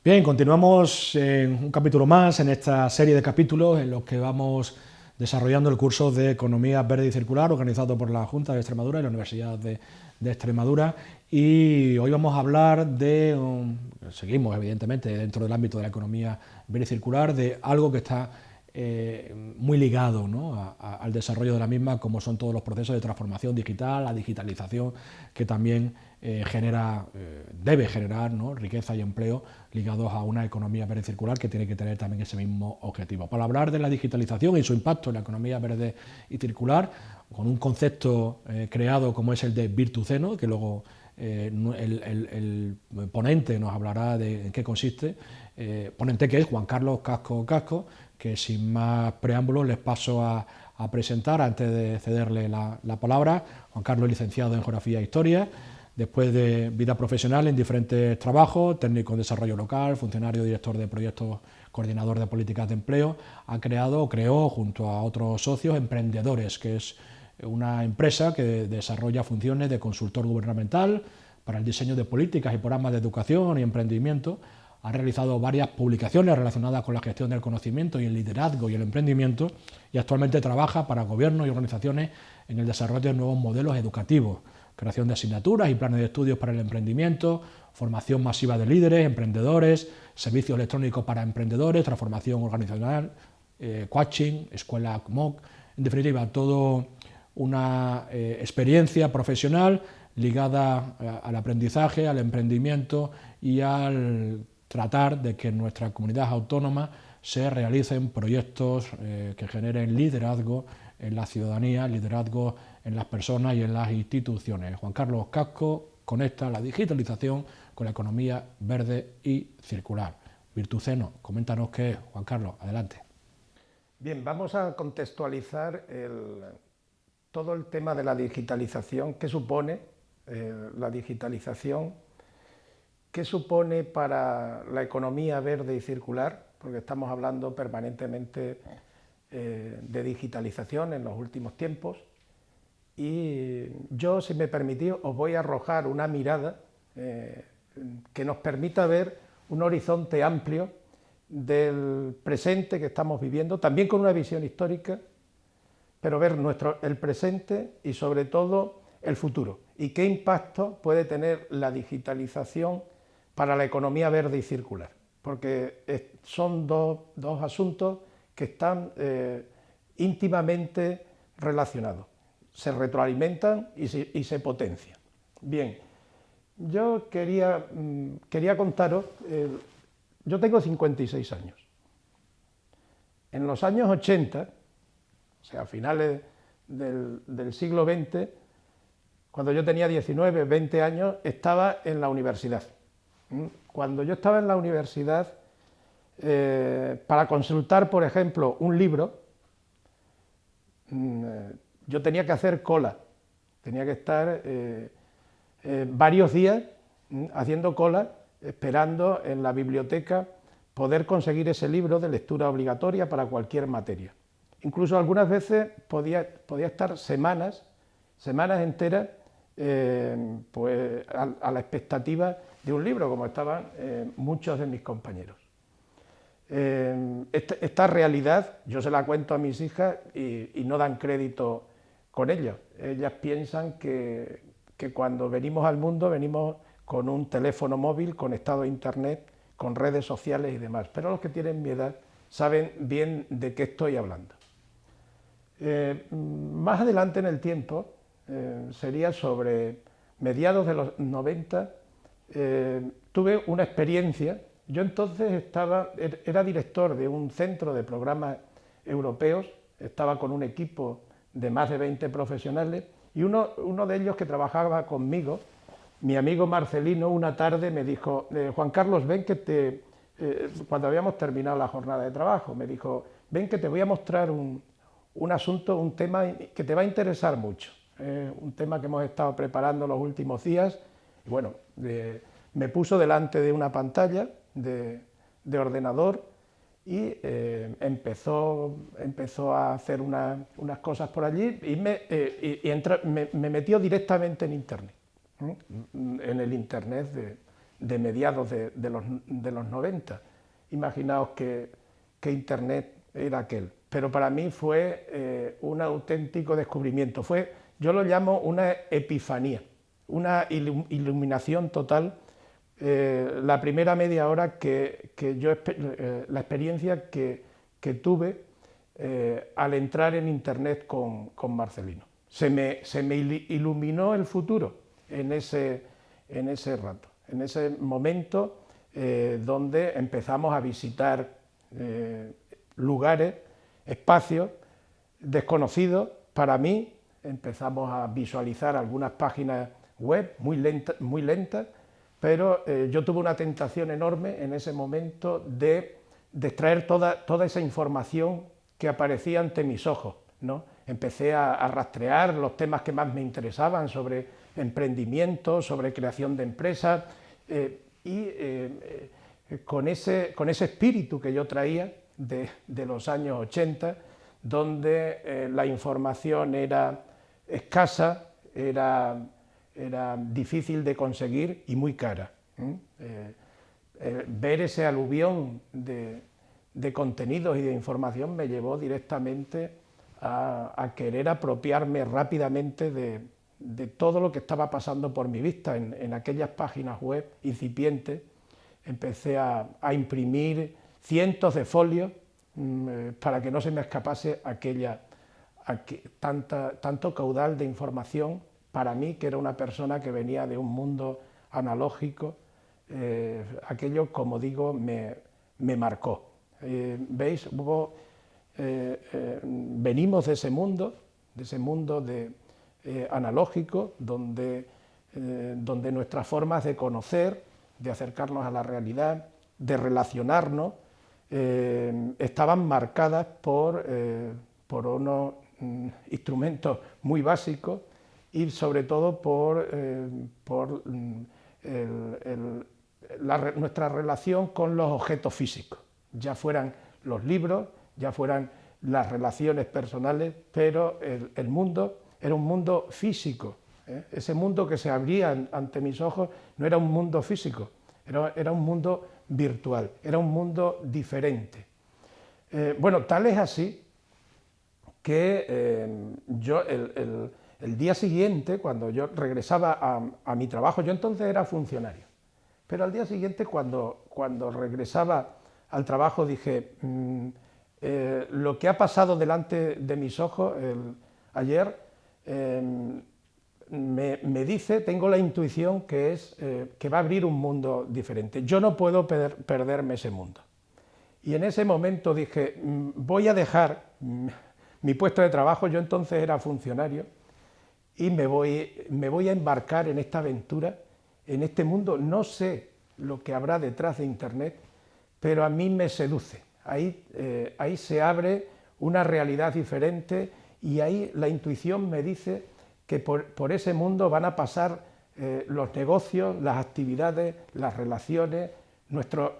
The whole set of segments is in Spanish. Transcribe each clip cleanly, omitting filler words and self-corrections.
Bien, continuamos en un capítulo más en esta serie de capítulos en los que vamos desarrollando el curso de Economía Verde y Circular organizado por la Junta de Extremadura y la Universidad de Extremadura, y hoy vamos a hablar seguimos evidentemente dentro del ámbito de la economía verde y circular, de algo que está muy ligado, ¿no?, al desarrollo de la misma, como son todos los procesos de transformación digital, la digitalización, que también debe generar, ¿no?, riqueza y empleo ligados a una economía verde y circular que tiene que tener también ese mismo objetivo. Para hablar de la digitalización y su impacto en la economía verde y circular, con un concepto creado como es el de Virtuceno, que luego el ponente nos hablará de en qué consiste, ponente que es Juan Carlos Casco, que sin más preámbulos les paso a presentar antes de cederle la palabra. Juan Carlos es licenciado en Geografía e Historia, después de vida profesional en diferentes trabajos, técnico en desarrollo local, funcionario director de proyectos, coordinador de políticas de empleo, creó junto a otros socios Emprendedores, que es una empresa que desarrolla funciones de consultor gubernamental para el diseño de políticas y programas de educación y emprendimiento. Ha realizado varias publicaciones relacionadas con la gestión del conocimiento y el liderazgo y el emprendimiento, y actualmente trabaja para gobiernos y organizaciones en el desarrollo de nuevos modelos educativos, creación de asignaturas y planes de estudios para el emprendimiento, formación masiva de líderes, emprendedores, servicios electrónicos para emprendedores, transformación organizacional, coaching, escuela MOOC, en definitiva, todo una experiencia profesional ligada al aprendizaje, al emprendimiento y al tratar de que en nuestra comunidad autónoma se realicen proyectos que generen liderazgo en la ciudadanía, liderazgo en las personas y en las instituciones. Juan Carlos Casco conecta la digitalización con la economía verde y circular. Virtuceno, coméntanos qué es, Juan Carlos, adelante. Bien, vamos a contextualizar todo el tema de la digitalización, qué supone la digitalización, qué supone para la economía verde y circular, porque estamos hablando permanentemente de digitalización en los últimos tiempos, y yo, si me permitís, os voy a arrojar una mirada que nos permita ver un horizonte amplio del presente que estamos viviendo, también con una visión histórica, pero ver el presente y sobre todo el futuro, y qué impacto puede tener la digitalización para la economía verde y circular, porque son dos asuntos que están íntimamente relacionados, se retroalimentan y se potencian. Bien, yo quería contaros, yo tengo 56 años. En los años 80, o sea, a finales del siglo XX, cuando yo tenía 19, 20 años, estaba en la universidad. Cuando yo estaba en la universidad, para consultar, por ejemplo, un libro, yo tenía que hacer cola, tenía que estar varios días haciendo cola, esperando en la biblioteca poder conseguir ese libro de lectura obligatoria para cualquier materia. Incluso algunas veces podía estar semanas enteras pues a la expectativa de un libro, como estaban muchos de mis compañeros. Esta realidad yo se la cuento a mis hijas y no dan crédito con ello. Ellas piensan que cuando venimos al mundo venimos con un teléfono móvil conectado a internet, con redes sociales y demás, pero los que tienen mi edad saben bien de qué estoy hablando. Más adelante en el tiempo, sería sobre mediados de los 90, tuve una experiencia. Yo entonces era director de un centro de programas europeos, estaba con un equipo de más de 20 profesionales, y uno de ellos que trabajaba conmigo, mi amigo Marcelino, una tarde me dijo: Juan Carlos, ven que cuando habíamos terminado la jornada de trabajo, me dijo: ven que te voy a mostrar un asunto, un tema que te va a interesar mucho, un tema que hemos estado preparando los últimos días. Y bueno, me puso delante de una pantalla de ordenador y empezó a hacer unas cosas por allí y me metió directamente en internet, en el internet de mediados de los 90. Imaginaos que Internet era aquel. Pero para mí fue un auténtico descubrimiento. Yo lo llamo una epifanía, una iluminación total. La primera media hora la experiencia que tuve al entrar en Internet con Marcelino. Se me iluminó el futuro en ese rato, en ese momento donde empezamos a visitar lugares, espacios desconocidos para mí. Empezamos a visualizar algunas páginas web muy lentas, pero yo tuve una tentación enorme en ese momento de extraer toda esa información que aparecía ante mis ojos, ¿no? Empecé a rastrear los temas que más me interesaban sobre emprendimiento, sobre creación de empresas, con ese espíritu que yo traía de los años 80, donde la información era escasa, era difícil de conseguir y muy cara. Ver ese aluvión de contenidos y de información me llevó directamente a querer apropiarme rápidamente de todo lo que estaba pasando por mi vista. En aquellas páginas web incipientes empecé a imprimir cientos de folios para que no se me escapase tanto caudal de información para mí, que era una persona que venía de un mundo analógico. Aquello, como digo, me marcó. ¿Veis? Venimos de ese mundo analógico, donde nuestras formas de conocer, de acercarnos a la realidad, de relacionarnos, estaban marcadas por unos instrumentos muy básicos y sobre todo por nuestra relación con los objetos físicos, ya fueran los libros, ya fueran las relaciones personales, pero el mundo era un mundo físico. Ese mundo que se abría ante mis ojos no era un mundo físico, era un mundo virtual, era un mundo diferente. Bueno, tal es así que yo el día siguiente, cuando yo regresaba a mi trabajo, yo entonces era funcionario, pero al día siguiente cuando regresaba al trabajo dije, lo que ha pasado delante de mis ojos ayer me dice, tengo la intuición que va a abrir un mundo diferente. Yo no puedo perderme ese mundo. Y en ese momento dije, voy a dejar mi puesto de trabajo, yo entonces era funcionario, y me voy a embarcar en esta aventura, en este mundo. No sé lo que habrá detrás de Internet, pero a mí me seduce. Ahí se abre una realidad diferente y ahí la intuición me dice que por ese mundo van a pasar los negocios, las actividades, las relaciones, nuestras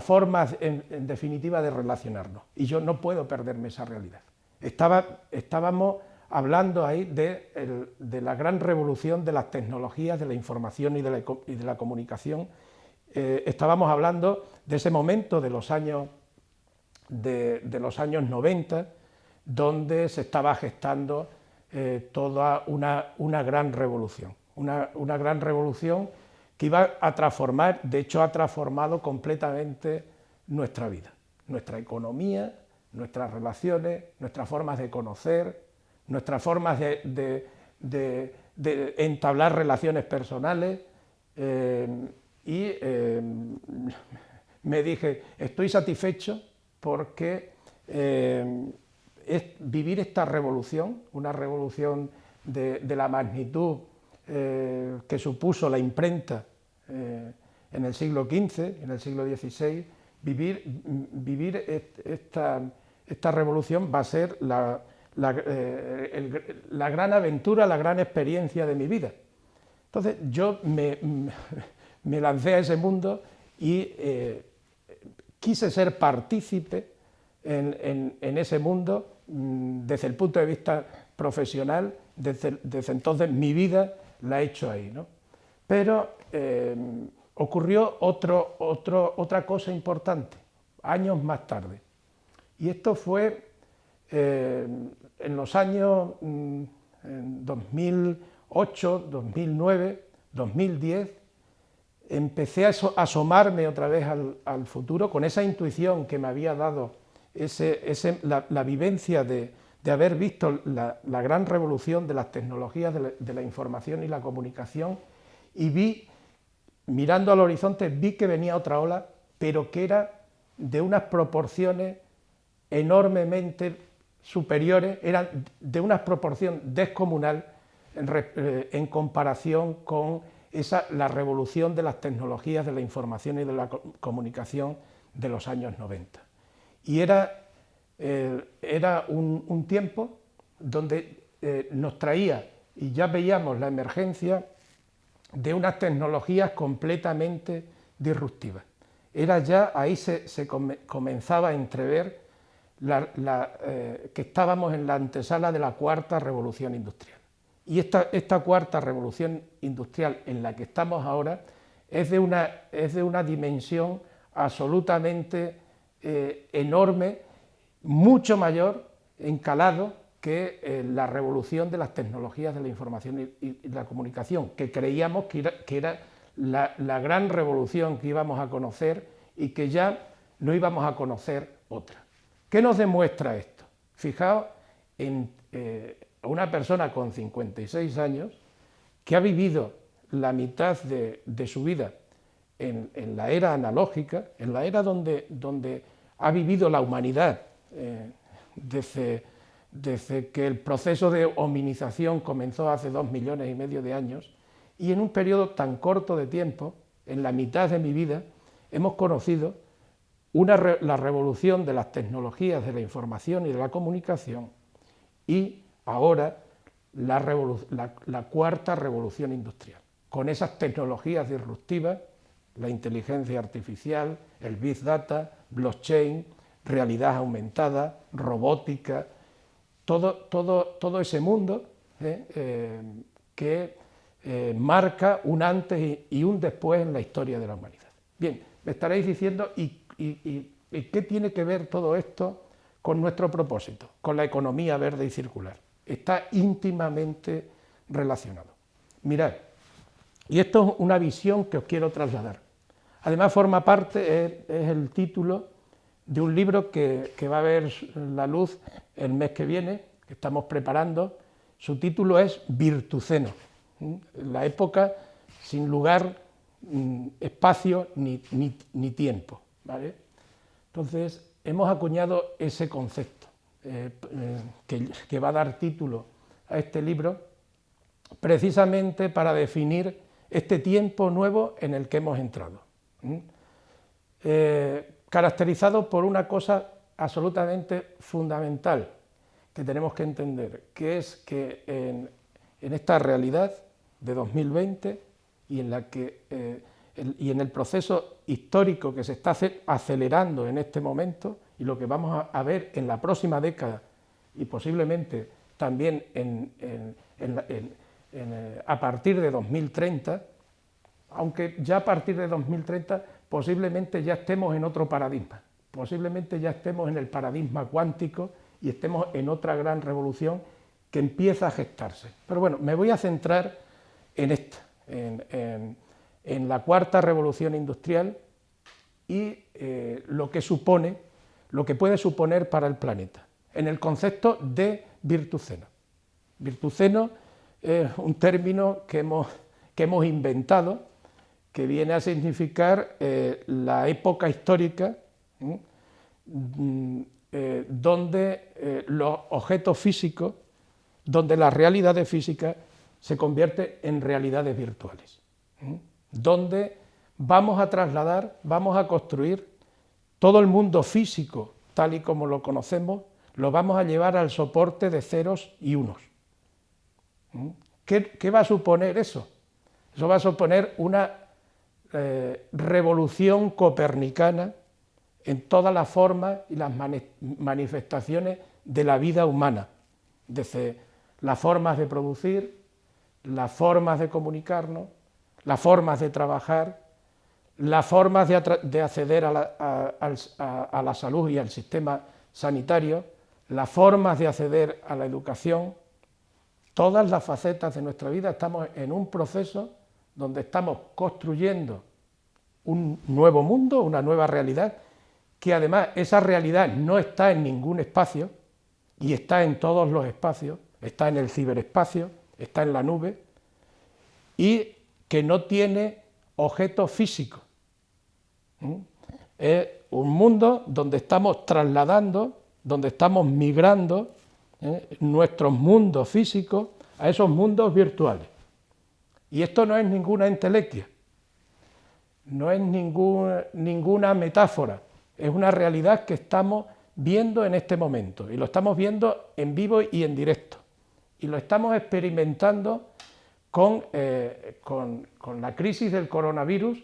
formas, en definitiva, de relacionarnos. Y yo no puedo perderme esa realidad. Estábamos hablando ahí de la gran revolución de las tecnologías, de la información y de la comunicación. Estábamos hablando de ese momento de los años 90, donde se estaba gestando toda una gran revolución, una gran revolución que iba a transformar, de hecho ha transformado completamente nuestra vida, nuestra economía, nuestras relaciones, nuestras formas de conocer, nuestras formas de entablar relaciones personales. Me dije, estoy satisfecho porque vivir esta revolución, una revolución de la magnitud que supuso la imprenta en el siglo XV, en el siglo XVI, vivir esta revolución va a ser la gran aventura, la gran experiencia de mi vida. Entonces yo me lancé a ese mundo y quise ser partícipe en ese mundo desde el punto de vista profesional. Desde entonces mi vida la he hecho ahí, ¿no? Pero ocurrió otra cosa importante, años más tarde. Y esto fue en los años 2008, 2009, 2010, empecé a asomarme otra vez al futuro con esa intuición que me había dado la vivencia de haber visto la gran revolución de las tecnologías de la información y la comunicación, y vi, mirando al horizonte, vi que venía otra ola, pero que era de unas proporciones enormemente superiores, era de una proporción descomunal en comparación con la revolución de las tecnologías de la información y de la comunicación de los años 90. Y era un tiempo donde nos traía, y ya veíamos la emergencia de unas tecnologías completamente disruptivas. Ahí se comenzaba a entrever que estábamos en la antesala de la cuarta revolución industrial. Y esta cuarta revolución industrial en la que estamos ahora es de una dimensión absolutamente enorme, mucho mayor en calado que la revolución de las tecnologías de la información y la comunicación, que creíamos que era la gran revolución que íbamos a conocer y que ya no íbamos a conocer otra. ¿Qué nos demuestra esto? Fijaos en una persona con 56 años que ha vivido la mitad de su vida en la era analógica, en la era donde ha vivido la humanidad desde que el proceso de hominización comenzó hace 2,5 millones de años, y en un periodo tan corto de tiempo, en la mitad de mi vida, hemos conocido la revolución de las tecnologías de la información y de la comunicación, y ahora la cuarta revolución industrial, con esas tecnologías disruptivas, la inteligencia artificial, el Big Data, blockchain, realidad aumentada, robótica, todo ese mundo que marca un antes y un después en la historia de la humanidad. Bien, me estaréis diciendo, ¿y qué tiene que ver todo esto con nuestro propósito, con la economía verde y circular? Está íntimamente relacionado. Mirad, y esto es una visión que os quiero trasladar. Además forma parte, es el título de un libro que va a ver la luz el mes que viene, que estamos preparando. Su título es Virtuceno, la época sin lugar, espacio ni tiempo, ¿vale? Entonces, hemos acuñado ese concepto que va a dar título a este libro, precisamente para definir este tiempo nuevo en el que hemos entrado, caracterizado por una cosa absolutamente fundamental que tenemos que entender, que es que en esta realidad de 2020 y en el proceso histórico que se está acelerando en este momento, y lo que vamos a ver en la próxima década y posiblemente también a partir de 2030, aunque ya a partir de 2030 posiblemente ya estemos en otro paradigma, posiblemente ya estemos en el paradigma cuántico y estemos en otra gran revolución que empieza a gestarse. Pero bueno, me voy a centrar en esta, en la cuarta revolución industrial y lo que puede suponer para el planeta, en el concepto de Virtuceno. Virtuceno es un término que hemos inventado, que viene a significar la época histórica donde los objetos físicos, donde las realidades físicas se convierten en realidades virtuales, donde vamos a trasladar, vamos a construir todo el mundo físico, tal y como lo conocemos, lo vamos a llevar al soporte de ceros y unos. ¿Qué va a suponer eso? Eso va a suponer una revolución copernicana en todas las formas y las manifestaciones de la vida humana, desde las formas de producir, las formas de comunicarnos, las formas de trabajar, las formas de acceder a la salud y al sistema sanitario, las formas de acceder a la educación, todas las facetas de nuestra vida. Estamos en un proceso donde estamos construyendo un nuevo mundo, una nueva realidad, que además esa realidad no está en ningún espacio y está en todos los espacios, está en el ciberespacio, está en la nube, y que no tiene objetos físicos. Es un mundo donde estamos trasladando, donde estamos migrando nuestros mundos físicos a esos mundos virtuales. Y esto no es ninguna entelequia, no es ninguna metáfora, es una realidad que estamos viendo en este momento, y lo estamos viendo en vivo y en directo, y lo estamos experimentando con la crisis del coronavirus,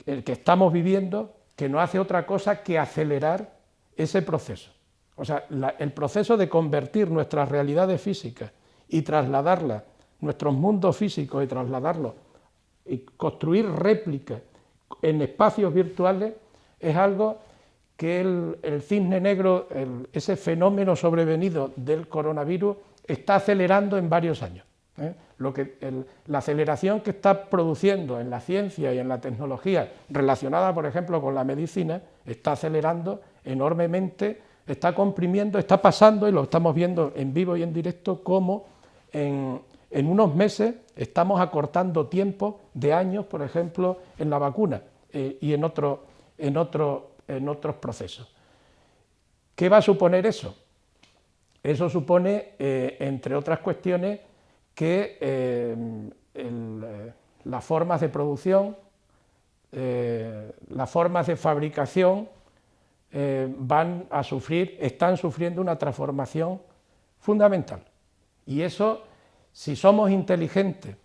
el que estamos viviendo, que no hace otra cosa que acelerar ese proceso. O sea, el proceso de convertir nuestras realidades físicas y trasladarlas, nuestros mundos físicos, y trasladarlos y construir réplicas en espacios virtuales, es algo que el cisne negro, ese fenómeno sobrevenido del coronavirus, está acelerando en varios años. La aceleración que está produciendo en la ciencia y en la tecnología relacionada, por ejemplo, con la medicina, está acelerando enormemente, está comprimiendo, está pasando, y lo estamos viendo en vivo y en directo, como en unos meses estamos acortando tiempos de años, por ejemplo, en la vacuna y en otros procesos. ¿Qué va a suponer eso? Eso supone, entre otras cuestiones, que las formas de producción, las formas de fabricación están sufriendo una transformación fundamental. Y eso, si somos inteligentes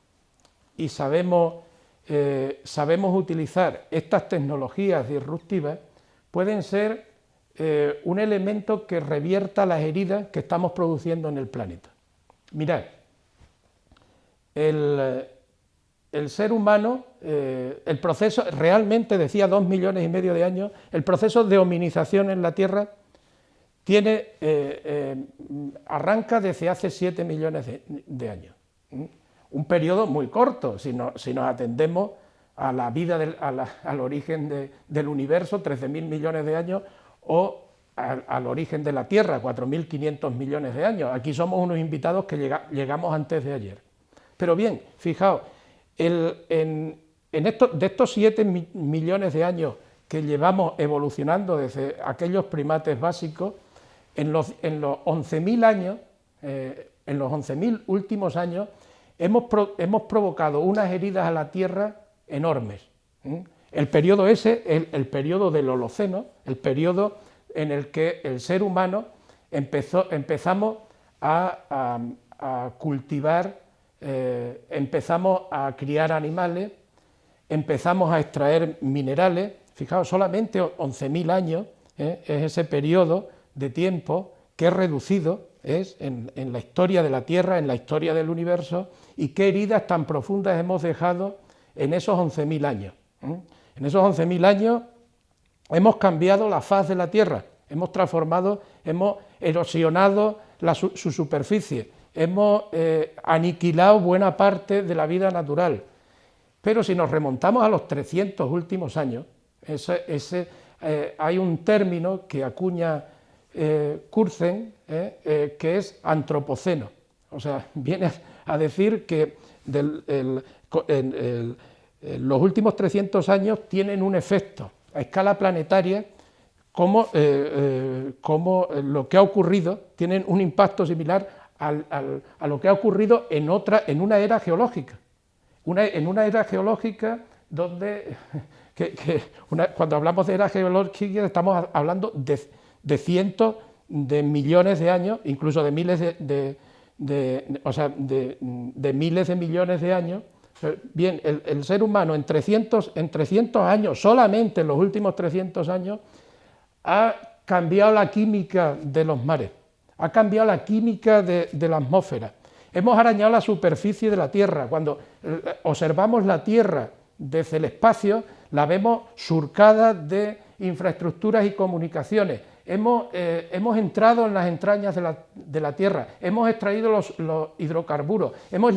y sabemos utilizar estas tecnologías disruptivas, pueden ser un elemento que revierta las heridas que estamos produciendo en el planeta. Mirad, el ser humano, el proceso, realmente decía 2,5 millones de años, el proceso de hominización en la Tierra arranca desde hace 7 millones de años. Un periodo muy corto, si nos atendemos a la vida, al origen del universo, 13.000 millones de años, o al origen de la Tierra, 4.500 millones de años. Aquí somos unos invitados que llegamos antes de ayer. Pero bien, fijaos, de estos 7 millones de años que llevamos evolucionando desde aquellos primates básicos, en los 11.000 años, en los 11.000 últimos años, hemos provocado unas heridas a la Tierra enormes. El periodo ese, el periodo del Holoceno, el periodo en el que el ser humano empezamos a cultivar, empezamos a criar animales, empezamos a extraer minerales. Fijaos, solamente 11.000 años es ese periodo de tiempo que es reducido en la historia de la Tierra, en la historia del universo, y qué heridas tan profundas hemos dejado en esos 11.000 años. En esos 11.000 años hemos cambiado la faz de la Tierra, hemos transformado, hemos erosionado su superficie, hemos aniquilado buena parte de la vida natural. Pero si nos remontamos a los 300 últimos años, hay un término que acuña Curzen, que es antropoceno. O sea, viene a decir que los últimos 300 años tienen un efecto a escala planetaria, como lo que ha ocurrido, tienen un impacto similar a lo que ha ocurrido en una era geológica. En una era geológica donde, cuando hablamos de era geológica, estamos hablando de cientos de millones de años, incluso de miles de miles de millones de años. Bien, el ser humano en 300 años, solamente en los últimos 300 años, ha cambiado la química de los mares, ha cambiado la química de la atmósfera. Hemos arañado la superficie de la Tierra. Cuando observamos la Tierra desde el espacio, la vemos surcada de infraestructuras y comunicaciones. Hemos entrado en las entrañas de la Tierra, hemos extraído los hidrocarburos, hemos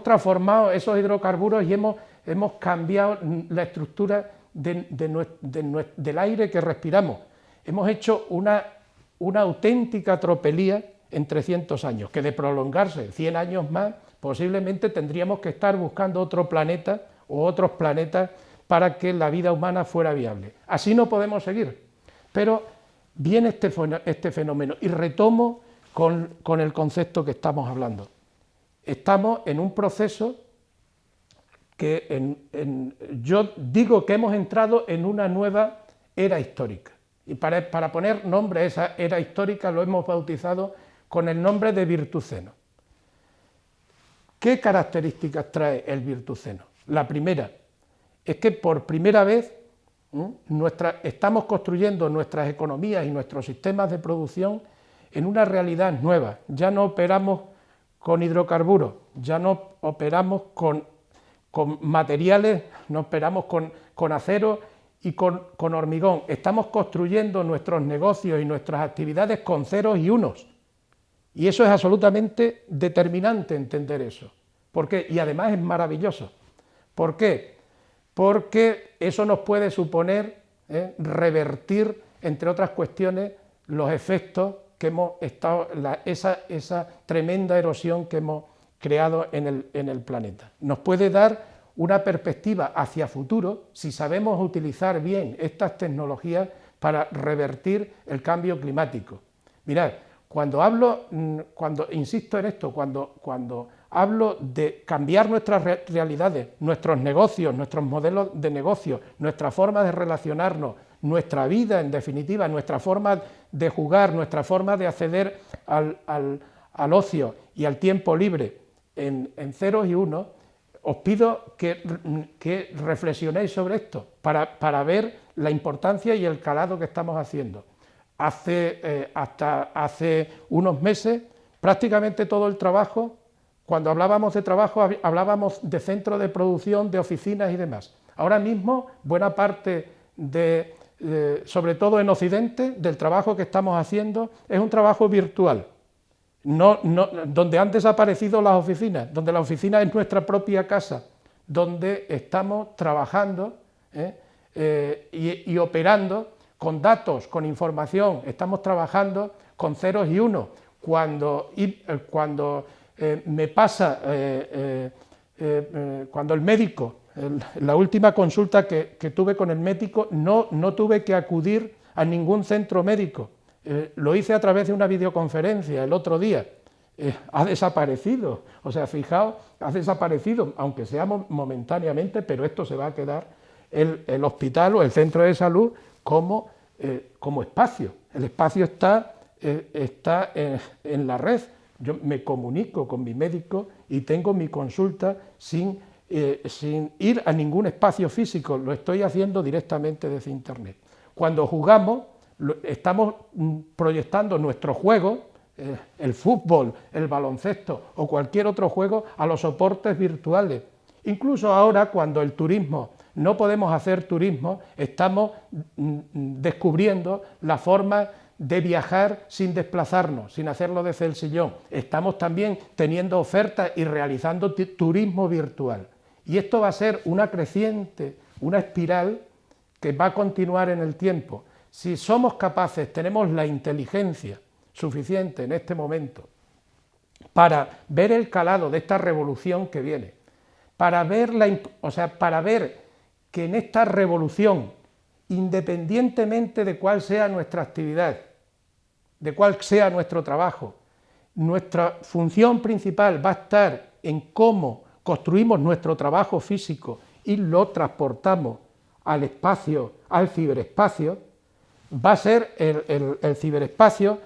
transformado esos hidrocarburos y hemos cambiado la estructura del aire que respiramos. Hemos hecho una auténtica tropelía en 300 años, que de prolongarse 100 años más, posiblemente tendríamos que estar buscando otro planeta o otros planetas para que la vida humana fuera viable. Así no podemos seguir. Pero viene este fenómeno y retomo con el concepto que estamos hablando. Estamos en un proceso que yo digo que hemos entrado en una nueva era histórica. Y para poner nombre a esa era histórica lo hemos bautizado con el nombre de Virtuceno. ¿Qué características trae el Virtuceno? La primera es que por primera vez estamos construyendo nuestras economías y nuestros sistemas de producción en una realidad nueva. Ya no operamos con hidrocarburos, ya no operamos con materiales, no operamos con acero y con hormigón. Estamos construyendo nuestros negocios y nuestras actividades con ceros y unos. Y eso es absolutamente determinante entender eso. ¿Por qué? Y además es maravilloso. ¿Por qué? Porque eso nos puede suponer revertir, entre otras cuestiones, los efectos que hemos estado, esa tremenda erosión que hemos creado en el planeta. Nos puede dar una perspectiva hacia futuro si sabemos utilizar bien estas tecnologías para revertir el cambio climático. Mirad, cuando insisto en esto, cuando hablo de cambiar nuestras realidades, nuestros negocios, nuestros modelos de negocio, nuestra forma de relacionarnos, nuestra vida en definitiva, nuestra forma de jugar, nuestra forma de acceder al ocio y al tiempo libre en ceros y unos, os pido que reflexionéis sobre esto para ver la importancia y el calado que estamos haciendo. Hasta hace unos meses, prácticamente todo el trabajo, cuando hablábamos de trabajo, hablábamos de centros de producción, de oficinas y demás. Ahora mismo, buena parte, sobre todo en Occidente, del trabajo que estamos haciendo, es un trabajo virtual. Donde han desaparecido las oficinas, donde la oficina es nuestra propia casa, donde estamos trabajando y operando con datos, con información, estamos trabajando con ceros y unos. Cuando me pasa, cuando el médico, la última consulta que tuve con el médico, no tuve que acudir a ningún centro médico, lo hice a través de una videoconferencia el otro día, ha desaparecido, o sea, fijaos, ha desaparecido, aunque sea momentáneamente, pero esto se va a quedar el hospital o el centro de salud como espacio. El espacio está en la red. Yo me comunico con mi médico y tengo mi consulta sin ir a ningún espacio físico, lo estoy haciendo directamente desde Internet. Cuando jugamos, estamos proyectando nuestro juego, el fútbol, el baloncesto o cualquier otro juego, a los soportes virtuales. Incluso ahora, cuando el turismo, no podemos hacer turismo, estamos descubriendo la forma de viajar sin desplazarnos, sin hacerlo desde el sillón. Estamos también teniendo ofertas y realizando turismo virtual. Y esto va a ser una creciente, una espiral que va a continuar en el tiempo. Si somos capaces, tenemos la inteligencia suficiente en este momento para ver el calado de esta revolución que viene, para ver que en esta revolución, independientemente de cuál sea nuestra actividad, de cuál sea nuestro trabajo, nuestra función principal va a estar en cómo construimos nuestro trabajo físico y lo transportamos al espacio, al ciberespacio. Va a ser el ciberespacio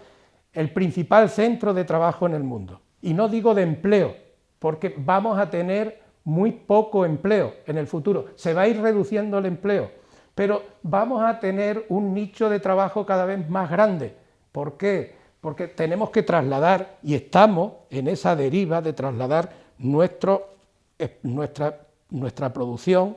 el principal centro de trabajo en el mundo. Y no digo de empleo, porque vamos a tener muy poco empleo en el futuro. Se va a ir reduciendo el empleo, pero vamos a tener un nicho de trabajo cada vez más grande. ¿Por qué? porque tenemos que trasladar, y estamos en esa deriva de trasladar nuestra producción,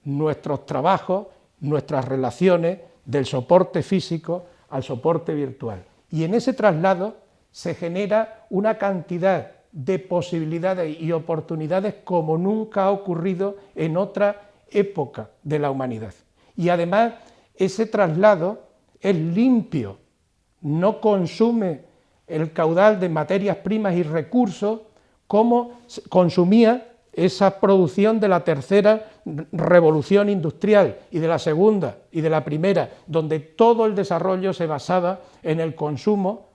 nuestros trabajos, nuestras relaciones del soporte físico al soporte virtual. Y en ese traslado se genera una cantidad de posibilidades y oportunidades como nunca ha ocurrido en otra época de la humanidad. Y además ese traslado es limpio, no consume el caudal de materias primas y recursos como consumía esa producción de la tercera revolución industrial y de la segunda y de la primera, donde todo el desarrollo se basaba en el consumo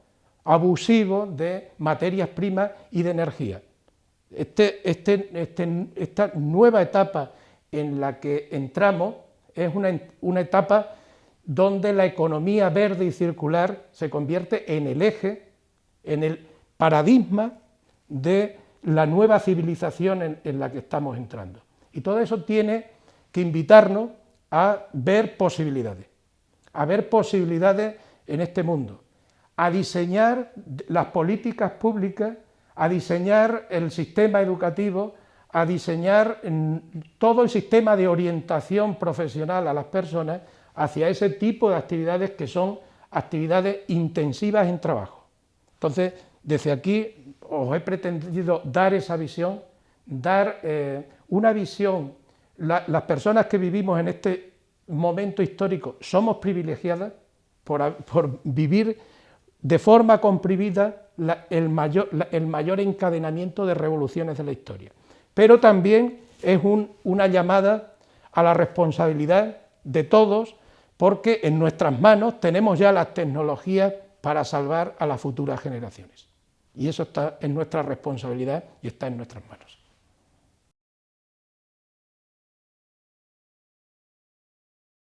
abusivo de materias primas y de energía. Esta nueva etapa en la que entramos es una etapa donde la economía verde y circular se convierte en el eje, en el paradigma de la nueva civilización en la que estamos entrando. Y todo eso tiene que invitarnos a ver posibilidades en este mundo, a diseñar las políticas públicas, a diseñar el sistema educativo, a diseñar todo el sistema de orientación profesional a las personas hacia ese tipo de actividades que son actividades intensivas en trabajo. Entonces, desde aquí os he pretendido dar esa visión, dar una visión. Las personas que vivimos en este momento histórico somos privilegiadas por vivir de forma comprimida el mayor encadenamiento de revoluciones de la historia. Pero también es una llamada a la responsabilidad de todos, porque en nuestras manos tenemos ya las tecnologías para salvar a las futuras generaciones. Y eso está en nuestra responsabilidad y está en nuestras manos.